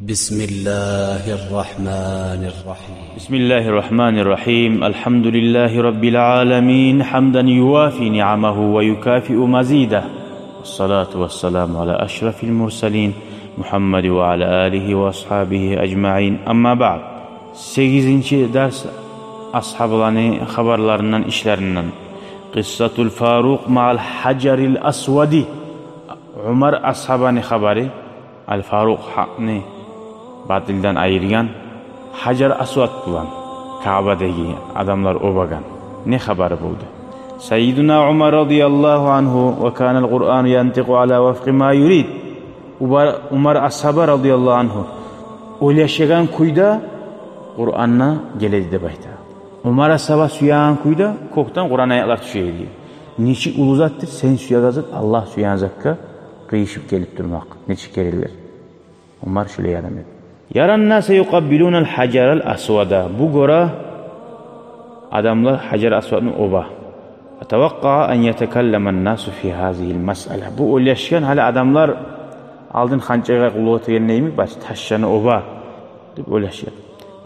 بسم الله الرحمن الرحيم بسم الله الرحمن الرحيم الحمد لله رب العالمين حمدا يوافي نعمه ويكافئ مزيده والصلاة والسلام على أشرف المرسلين محمد وعلى آله وأصحابه أجمعين أما بعد 8. ders ashablarının haberlerinden işlerinden Qissatul Faruq ma'al Hajaril Aswadi Umar ashabani habari Al Faruq haqni batildan ayirgan Hajar Aswad bilan Ka'badagi adamlar o'bagan ne xabari bo'ldi? Sayyiduna Umar radhiyallohu anhu va kana al-Qur'an yantiqu ala wafqi ma yurid. Umar ashaba radhiyallohu anhu o'ylashagan kuyda Qur'onni geladi deb aytadi. Umar ashaba suyan kuyda ko'kdan Qur'on oyatlari tushaydi. Nechi uluzatdir sen suyagazat Allah suyan zakka qiyishib kelib turmoq. Nechi keraklar. Umar shulay adamlar. Yaran nasa yuqabbiluna al-hajar al-aswada. Bu gora adamlar Hajar Aswadni oba. Atawaqqa an yatakallama an-nasu fi hadhihi al-mas'ala. Bu o'ylashgan hali adamlar oldin qanchaga qulluq tegilnaymi, bas tashshani oba deb o'ylashgan.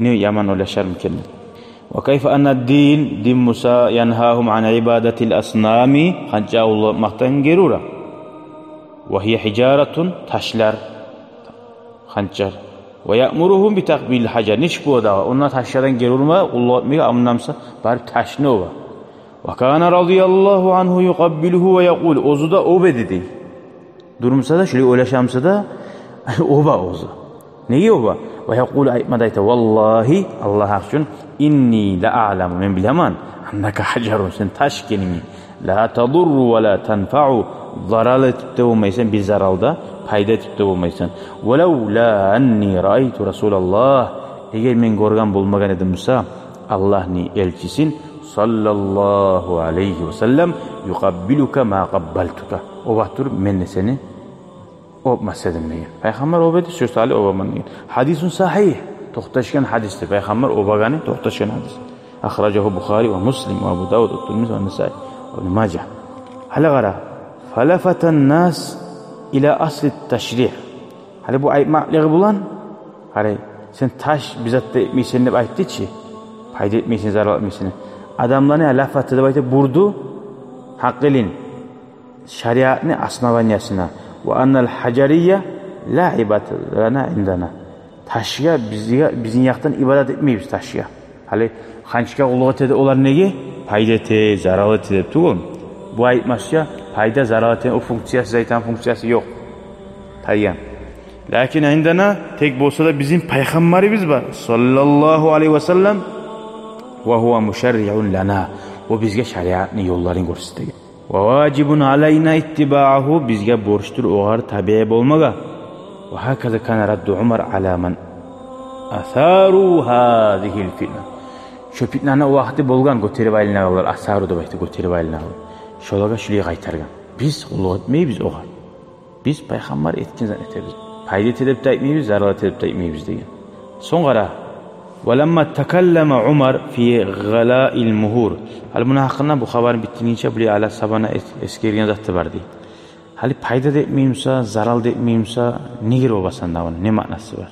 Ne yaman o'ylasharmikin. Wa kayfa anna ad-din din Musa yanhahum an ibadati al-asnami qancha Alloh maqtan gerura. Wa hiya hijaratun tashlar qanchar va ya'muruhum bi taqbil hajar nishboda undan tashlardan gerurma Alloh miga amnamsa bar tashnova va kana radhiyallohu anhu yuqabbiluhu va yaqul o'zida oba dedi. Durumsada shuli o'ylashamsada oba o'zi. Nega oba? Va yaqul aytmadayta vallahi Alloh uchun inni la a'lamu men bilaman annaka hajarun sen tashkening la tadurru va la tanfa'u zarar etib bo'lmaysan bizaralda payda etib bo'lmaysan. Walau la anni ra'aytu Rasululloh agar men ko'rgan bo'lmagan edim Musa Allohning elchisin sallallohu alayhi va sallam yuqabbiluka ma qabbaltuka. O vaqtdir men seni o'pmasadim degan. Payg'ambar o'badi shu sali o'baman degan. Hadisun sahih. To'xtashgan hadisda payg'ambar o'bagani to'xtashgan hadis. Akhrajahu Buxoriy va Muslim va Abu Dawud va Tirmizi va Nasa'iy va Ibn Majah. Hala qara. Falafatan nas ila asli tashrih. Hali bu aytmoqligi bilan qara sen tash bizatda etmaysan deb aytdi-chi. Payda etmaysan, zarar etmaysan. Adamlarni lafati deb aytib burdu haqqilin shariatni asnovaniyasina va annal hajariyya la ibadatu lana indana. Tashga bizning yoqdan ibodat etmaymiz tashga. Hali qancha ulug'at edi ular nega? Payda ete, zarar ete deb tugun. Bu aytmascha payda zaroatning o funksiyasi zaytan funksiyasi yo'q. Tayyan. Lakin indana tek bo'lsa-da bizning payg'ambarimiz bor sallallohu alayhi va sallam va huwa musharri'un lana. O bizga shariatning yo'llarini ko'rsatdi. Va vajibun alayna ittiba'uhu bizga borchdir o'g'ar tabiiy bo'lmagan. Va hakaza kana raddu Umar ala man atharu hadhihi al-fitna. Shu fitnani vaqti bo'lgan ko'tarib aylanlar asaru deb aytdi ko'tarib aylanlar. Şolaga shuli qaytargan. Biz ulug' etmaymiz o'g'il. Biz payg'ambar etgan etamiz. Payda etib aytmaymiz, zarar etib aytmaymiz degan. So'ng qara. Walamma takallama Umar fi ghala'il muhur. Hal buni haqida bu xabarni bittinincha buli ala sabana eskergan zatda bardi. Hali payda etmayimsa, zarar etmayimsa, nega o'basan davani, ne ma'nosi bor?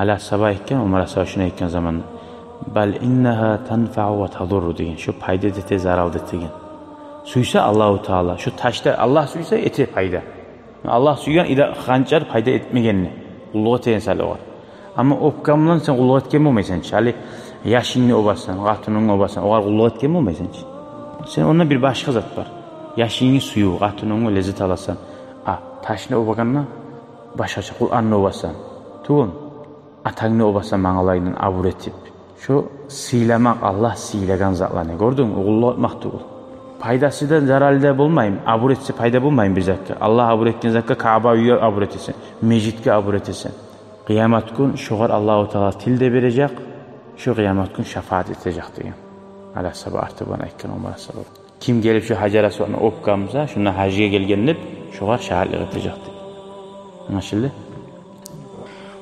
Ala sabah ekan Umar asaba shuni aytgan zamonda. Bal innaha tanfa'u va tadurru degan. Shu payda ete, zarar degan. Suysa Alloh taolo shu tashda Allah suysa eti payda. Allah suygan ida qanchar payda etmaganni ulug'at tensali bor. Ammo o'pgan bilan sen ulug'at etgan bo'lmaysan-chi. Hali yashingni o'basan, g'atuningni o'basan, o'g'il ulug'at etgan bo'lmaysan-chi. Sen undan bir boshqa zot bor. Yashingni suyu, g'atuningni lezzat olasan. Tashni o'bagandan boshqacha Qur'onni o'basan. Tugun atangni o'basan mang'alaydan abur etib. Shu siylamaq Allah siylagan zotlarni ko'rdingmi? Ulug'at maqtul. Paydasidan zararli bo'lmaymi? Abur etse payda bo'lmaymi bizakka? Allah abur etgan zakka Ka'ba uyiga abur etsin, mejitga abur etsin. Qiyomat kun shug'ur Alloh taolo tilda berajak, shu qiyomat kun shafaat etajak degan. Ala sabah artiban aytgan Umar sabab. Kim kelib shu Hajar Aswadni o'pgansa, shunda hajga kelgan deb shug'ur shaharlik etajak deb. Anashildi?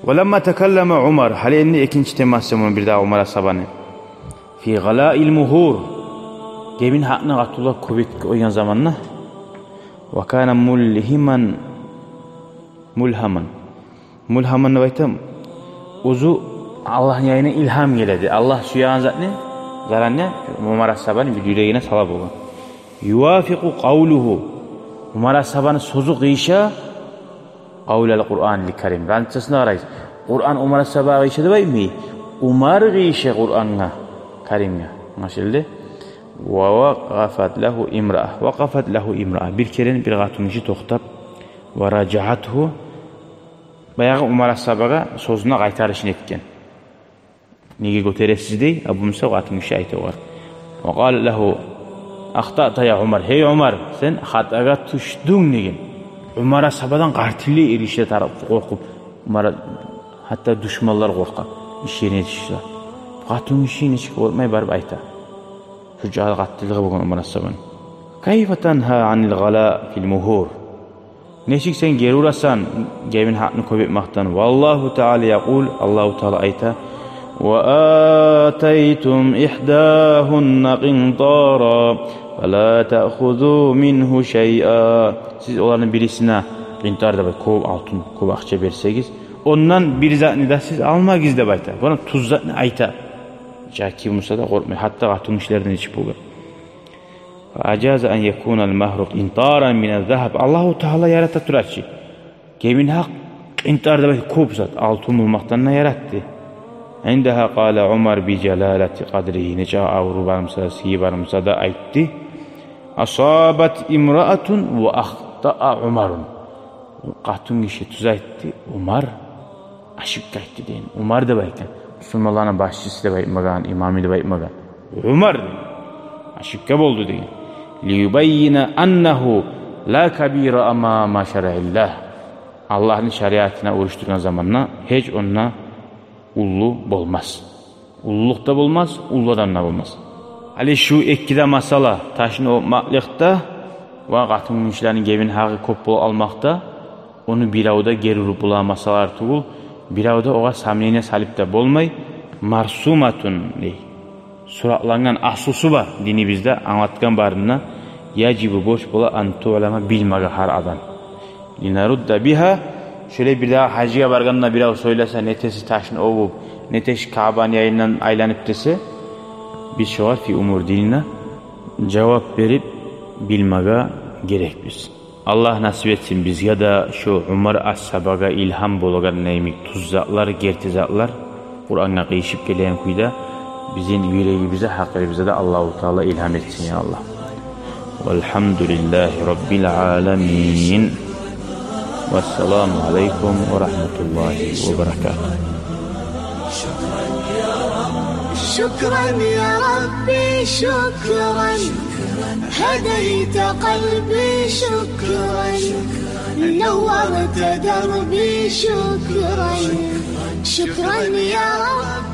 Walamma takallama Umar, hali endi ikkinchi temasi buni birda Umar sabani. Fi ghala'il muhur Gemin haqni Abdullah ko'bit o'ygan zamonda va kana mulhaman mulhamanı baytam uzu Allah'ın yayına ilham geledi. Allah suyan zatni zaranne Umar as-Sabani bir yüreğine salab olgan. Yuvafiqu qawluhu Umar as-Sabani sozu qiyşa qawlal Qur'anil Karim. Rançasına qarayız. Qur'an Umar as-Sabani qiyşa debaymi? Umar qiyşa Qur'an'a Karim'e. Maşallah. Ve vaqafat lahu imra'a. Bir kere bir qatınışı toxtab ve racaathu bayağı Umar as-Sabani sözüne qaytarışını etken. Nege göteresiz dey, Abu Musa qatınışı aytı var. Ve qala lahu Aqta'ta ya Umar. Hey Umar, sen hataga düşdün degen. Umar as-Sabani'dan qartilli erişe taraf qorqup, Umar hatta düşmanlar qorqaq. İşine düşdü. Qatınışı neçik olmay barıp ayta. Şu jahil qattılığı bolgan Umar as-Sabani. Kayfa tanha anil ghala fil muhur? Neçik sen geri urasan, gevin haqqını köpetmaqtan. Vallahu Teala yaqul, Allahu Teala ayta: "Ve ataytum ihdahunna qintara, fala ta'khudhu minhu shay'a." Siz onların birisine qintar da kov altın, kov akça bersegiz, ondan bir zatni da siz almagiz deb ayta. Bana tuz zatni ayta. Jaki Musa da qorqmay, hatta qatın işlerden içip bolgan. Acaza an yakuna al-mahru qintaran min az-zahab. Allahu Teala yarata turarçı. Gemin haq qintar da kov zat altın bulmaqdan yarattı. Indaha qala Umar bi jalalati qadrihi. Neca avru barımsa, siyi barımsa da aytdı. Asabat imra'atun ve akhta'a Umarun. Qatın işi tuz aytdı. Umar aşık aytdı deyin. Umar da baykan. Müslümanların başçısı da baytmagan, imamı da baytmagan. Umar aşıkka boldu deyin. Liyubayyina annahu la kabira amama şer'illah. Allah'ın şeriatına uyuşturgan zamanla hiç onunla ullu bolmaz. Ulluluk da bolmaz, ullu adam da bolmaz. Ali şu ikkide masala taşın o maqliqda ve qatın işlerinin gevin haqqı köp bol almaqda onu bir avda geri rupula masalar tuğul bir avda oğa samliyine salip de bolmay marsumatun dey. Suratlangan asusu var dini bizde anlatgan barına yacibu boş bola antu ulama bilmaga har adam. Linarudda biha şöyle bir daha hacıya barganına bir av söylese netesi taşın ovup neteş Kaban yayından aylanıp dese biz şoğar fi umur dinine cevap verip bilmaga gerek biz. Allah nasip etsin biz ya da şu Umar as-Sabaga ilham bolagan neymek tuzzatlar, gertizatlar Kur'an'a qiyşip gelen kuyda bizim yüreğimize, hakkımıza da Allah-u Teala ilham etsin ya Allah. Velhamdülillahi Rabbil alemin. Vesselamu aleykum ve rahmetullahi ve berekatuhu. شكرا يا ربي شكرا هديت قلبي شكرا نورت دربي شكرا شكرا يا رب